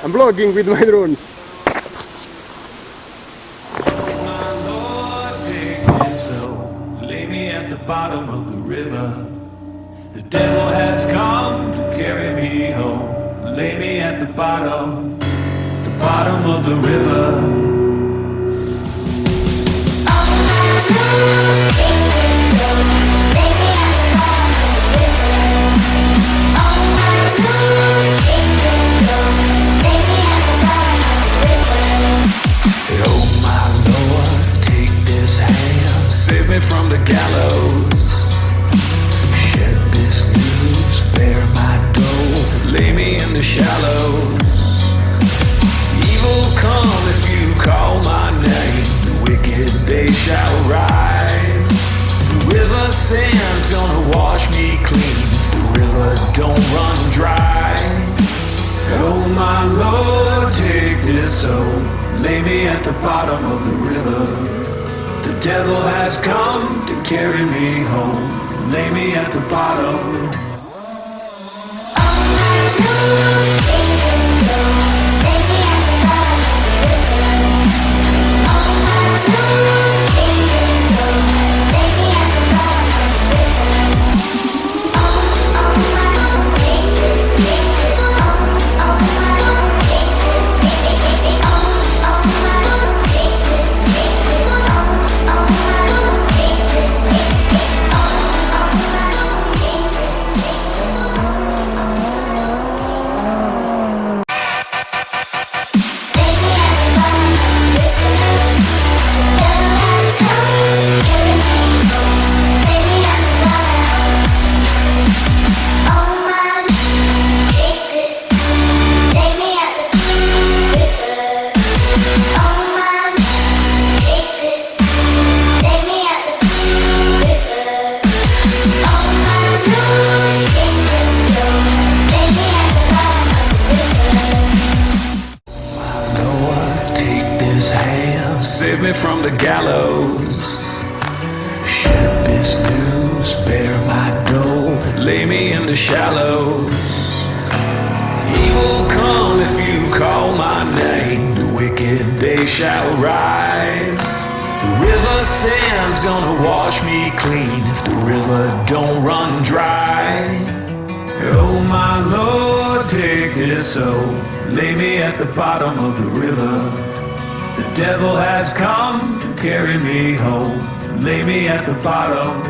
I'm vlogging with my drone. My Lord, take me slow. Lay me at the bottom of the river. The devil has come to carry me home. Lay me at the bottom of the river. Save me from the gallows. Shed this news, bear my dole. Lay me in the shallows. Evil come if you call my name. The wicked they shall rise. The river sand's gonna wash me clean. The river don't run dry. Oh my Lord, take this soul. Lay me at the bottom of the river. The devil has come to carry me home. Lay me at the bottom. Save me from the gallows. Shed this news, bear my dole. Lay me in the shallows. Evil come if you call my name. The wicked they shall rise. The river sand's gonna wash me clean if the river don't run dry. Oh my Lord, take this soul. Lay me at the bottom of the river. The devil has come to carry me home. Lay me at the bottom